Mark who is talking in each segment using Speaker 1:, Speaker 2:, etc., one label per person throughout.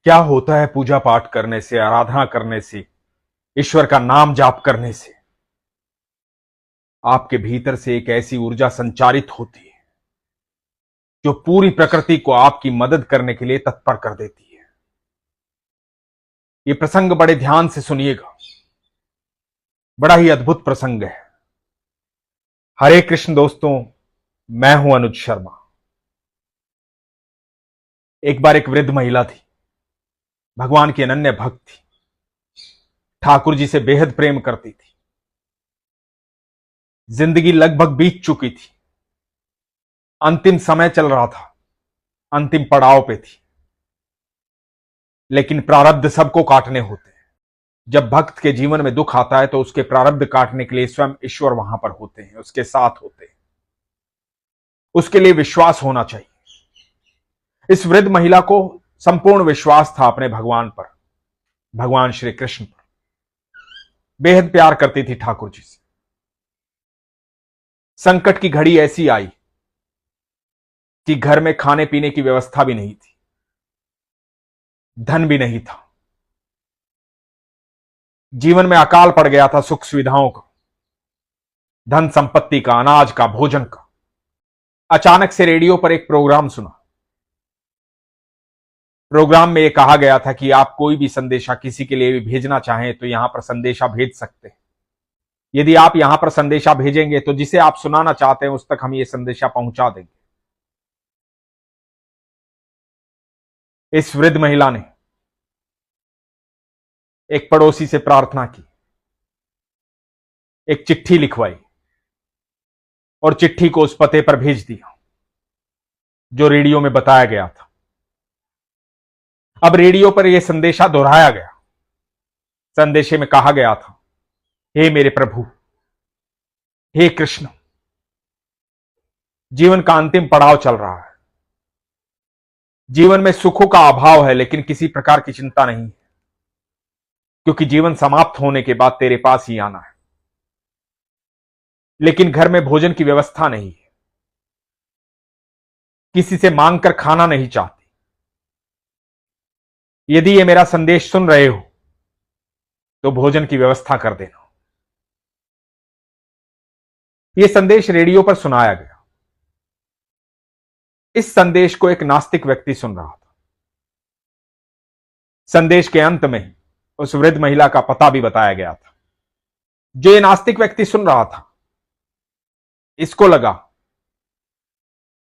Speaker 1: क्या होता है पूजा पाठ करने से, आराधना करने से, ईश्वर का नाम जाप करने से? आपके भीतर से एक ऐसी ऊर्जा संचारित होती है जो पूरी प्रकृति को आपकी मदद करने के लिए तत्पर कर देती है। यह प्रसंग बड़े ध्यान से सुनिएगा, बड़ा ही अद्भुत प्रसंग है। हरे कृष्ण दोस्तों, मैं हूं अनुज शर्मा। एक बार एक वृद्ध महिला थी, भगवान की अनन्य भक्त थी, ठाकुर जी से बेहद प्रेम करती थी। जिंदगी लगभग बीत चुकी थी, अंतिम समय चल रहा था, अंतिम पड़ाव पे थी। लेकिन प्रारब्ध सबको काटने होते हैं। जब भक्त के जीवन में दुख आता है तो उसके प्रारब्ध काटने के लिए स्वयं ईश्वर वहां पर होते हैं, उसके साथ होते हैं। उसके लिए विश्वास होना चाहिए। इस वृद्ध महिला को संपूर्ण विश्वास था अपने भगवान पर, भगवान श्री कृष्ण पर। बेहद प्यार करती थी ठाकुर जी से। संकट की घड़ी ऐसी आई कि घर में खाने पीने की व्यवस्था भी नहीं थी, धन भी नहीं था। जीवन में अकाल पड़ गया था सुख सुविधाओं का, धन संपत्ति का, अनाज का, भोजन का। अचानक से रेडियो पर एक प्रोग्राम सुना। प्रोग्राम में यह कहा गया था कि आप कोई भी संदेशा किसी के लिए भी भेजना चाहें तो यहां पर संदेशा भेज सकते हैं। यदि आप यहां पर संदेशा भेजेंगे तो जिसे आप सुनाना चाहते हैं उस तक हम ये संदेशा पहुंचा देंगे। इस वृद्ध महिला ने एक पड़ोसी से प्रार्थना की, एक चिट्ठी लिखवाई और चिट्ठी को उस पते पर भेज दिया जो रेडियो में बताया गया था। अब रेडियो पर यह संदेशा दोहराया गया। संदेशे में कहा गया था, हे मेरे प्रभु, हे कृष्ण, जीवन का अंतिम पड़ाव चल रहा है। जीवन में सुखों का अभाव है, लेकिन किसी प्रकार की चिंता नहीं है, क्योंकि जीवन समाप्त होने के बाद तेरे पास ही आना है। लेकिन घर में भोजन की व्यवस्था नहीं है, किसी से मांगकर खाना नहीं चाहती। यदि ये मेरा संदेश सुन रहे हो तो भोजन की व्यवस्था कर देना। यह संदेश रेडियो पर सुनाया गया। इस संदेश को एक नास्तिक व्यक्ति सुन रहा था। संदेश के अंत में उस वृद्ध महिला का पता भी बताया गया था। जो ये नास्तिक व्यक्ति सुन रहा था, इसको लगा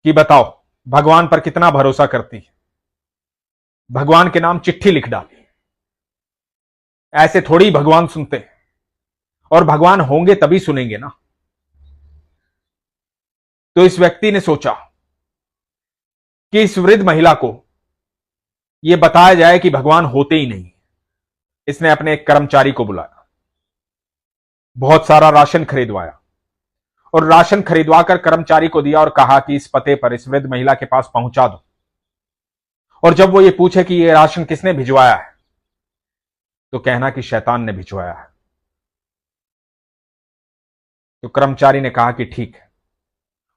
Speaker 1: कि बताओ भगवान पर कितना भरोसा करती है, भगवान के नाम चिट्ठी लिख डाली। ऐसे थोड़ी ही भगवान सुनते हैं, और भगवान होंगे तभी सुनेंगे ना। तो इस व्यक्ति ने सोचा कि इस वृद्ध महिला को यह बताया जाए कि भगवान होते ही नहीं। इसने अपने एक कर्मचारी को बुलाया, बहुत सारा राशन खरीदवाया और राशन खरीदवाकर कर्मचारी को दिया और कहा कि इस पते पर इस वृद्ध महिला के पास पहुंचा दो। और जब वो ये पूछे कि ये राशन किसने भिजवाया है, तो कहना कि शैतान ने भिजवाया है। तो कर्मचारी ने कहा कि ठीक है।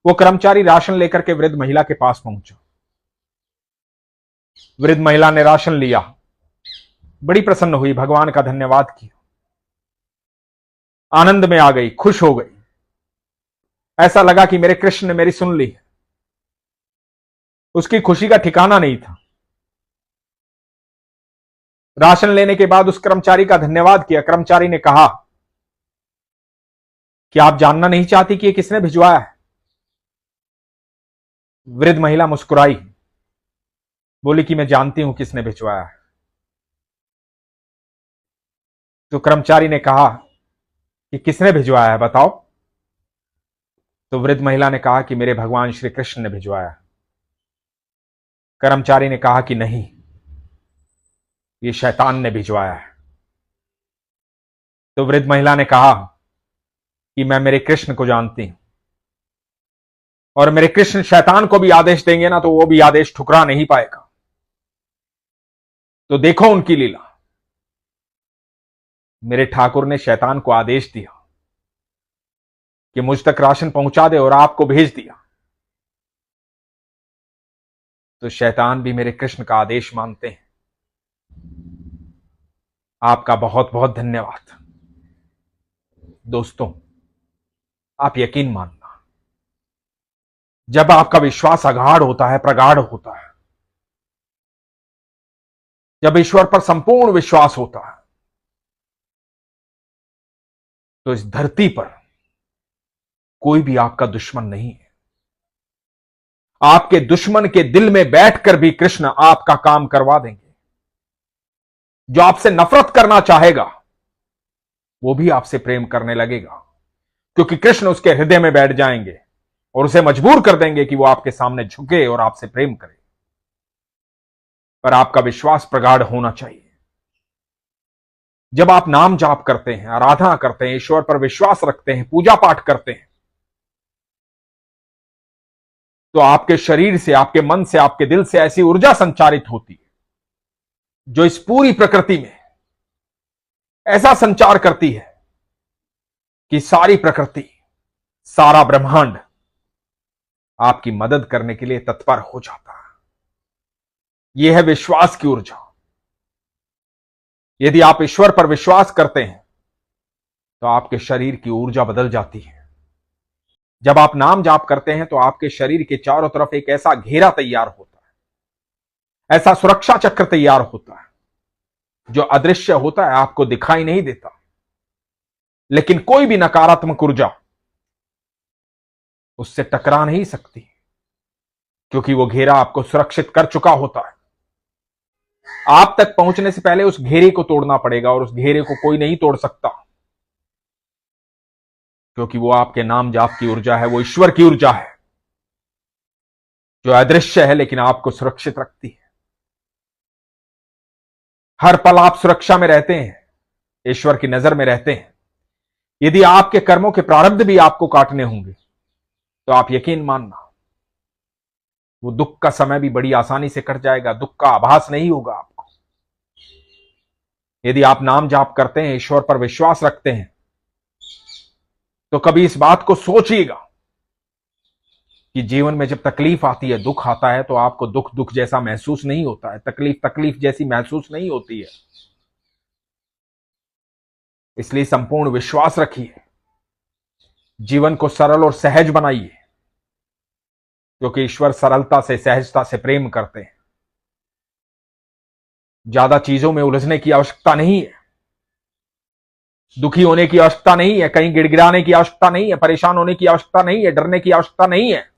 Speaker 1: वो कर्मचारी राशन लेकर के वृद्ध महिला के पास पहुंचा। वृद्ध महिला ने राशन लिया, बड़ी प्रसन्न हुई, भगवान का धन्यवाद किया, आनंद में आ गई, खुश हो गई। ऐसा लगा कि मेरे कृष्ण ने मेरी सुन ली। उसकी खुशी का ठिकाना नहीं था। राशन लेने के बाद उस कर्मचारी का धन्यवाद किया। कर्मचारी ने कहा कि आप जानना नहीं चाहती कि ये किसने भिजवाया है? वृद्ध महिला मुस्कुराई, बोली कि मैं जानती हूं किसने भिजवाया है। तो कर्मचारी ने कहा कि किसने भिजवाया है, बताओ। तो वृद्ध महिला ने कहा कि मेरे भगवान श्री कृष्ण ने भिजवाया है। कर्मचारी ने कहा कि नहीं, ये शैतान ने भिजवाया है। तो वृद्ध महिला ने कहा कि मैं मेरे कृष्ण को जानती हूं, और मेरे कृष्ण शैतान को भी आदेश देंगे ना तो वो भी आदेश ठुकरा नहीं पाएगा। तो देखो उनकी लीला। मेरे ठाकुर ने शैतान को आदेश दिया कि मुझ तक राशन पहुंचा दे, और आपको भेज दिया। तो शैतान भी मेरे कृष्ण का आदेश मानते हैं आपका बहुत बहुत धन्यवाद। दोस्तों, आप यकीन मानना, जब आपका विश्वास अगाढ़ होता है, प्रगाढ़ होता है, जब ईश्वर पर संपूर्ण विश्वास होता है, तो इस धरती पर कोई भी आपका दुश्मन नहीं है। आपके दुश्मन के दिल में बैठकर भी कृष्ण आपका काम करवा देंगे। जो आपसे नफरत करना चाहेगा वो भी आपसे प्रेम करने लगेगा, क्योंकि कृष्ण उसके हृदय में बैठ जाएंगे और उसे मजबूर कर देंगे कि वो आपके सामने झुके और आपसे प्रेम करे। पर आपका विश्वास प्रगाढ़ होना चाहिए। जब आप नाम जाप करते हैं, आराधना करते हैं, ईश्वर पर विश्वास रखते हैं, पूजा पाठ करते हैं, तो आपके शरीर से, आपके मन से, आपके दिल से ऐसी ऊर्जा संचारित होती है जो इस पूरी प्रकृति में ऐसा संचार करती है कि सारी प्रकृति, सारा ब्रह्मांड आपकी मदद करने के लिए तत्पर हो जाता है। यह है विश्वास की ऊर्जा। यदि आप ईश्वर पर विश्वास करते हैं तो आपके शरीर की ऊर्जा बदल जाती है। जब आप नाम जाप करते हैं तो आपके शरीर के चारों तरफ एक ऐसा घेरा तैयार होता है, ऐसा सुरक्षा चक्र तैयार होता है जो अदृश्य होता है, आपको दिखाई नहीं देता, लेकिन कोई भी नकारात्मक ऊर्जा उससे टकरा नहीं सकती, क्योंकि वो घेरा आपको सुरक्षित कर चुका होता है। आप तक पहुंचने से पहले उस घेरे को तोड़ना पड़ेगा, और उस घेरे को कोई नहीं तोड़ सकता, क्योंकि वो आपके नाम जाप की ऊर्जा है, वो ईश्वर की ऊर्जा है जो अदृश्य है लेकिन आपको सुरक्षित रखती है। हर पल आप सुरक्षा में रहते हैं, ईश्वर की नजर में रहते हैं। यदि आपके कर्मों के प्रारब्ध भी आपको काटने होंगे तो आप यकीन मानना, वो दुख का समय भी बड़ी आसानी से कट जाएगा, दुख का आभास नहीं होगा आपको। यदि आप नाम जाप करते हैं, ईश्वर पर विश्वास रखते हैं, तो कभी इस बात को सोचिएगा कि जीवन में जब तकलीफ आती है, दुख आता है, तो आपको दुख दुख जैसा महसूस नहीं होता है, तकलीफ तकलीफ जैसी महसूस नहीं होती है। इसलिए संपूर्ण विश्वास रखिए, जीवन को सरल और सहज बनाइए, क्योंकि ईश्वर सरलता से, सहजता से प्रेम करते हैं। ज्यादा चीजों में उलझने की आवश्यकता नहीं है, दुखी होने की आवश्यकता नहीं है, कहीं गिड़गिड़ाने की आवश्यकता नहीं है, परेशान होने की आवश्यकता नहीं है, डरने की आवश्यकता नहीं है।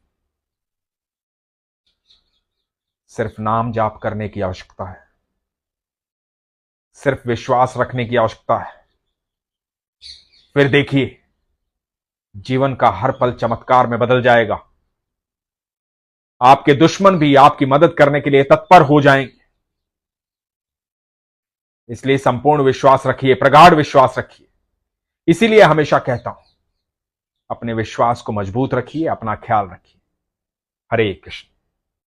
Speaker 1: सिर्फ नाम जाप करने की आवश्यकता है, सिर्फ विश्वास रखने की आवश्यकता है। फिर देखिए, जीवन का हर पल चमत्कार में बदल जाएगा। आपके दुश्मन भी आपकी मदद करने के लिए तत्पर हो जाएंगे। इसलिए संपूर्ण विश्वास रखिए, प्रगाढ़ विश्वास रखिए। इसीलिए हमेशा कहता हूं, अपने विश्वास को मजबूत रखिए, अपना ख्याल रखिए। हरे कृष्ण।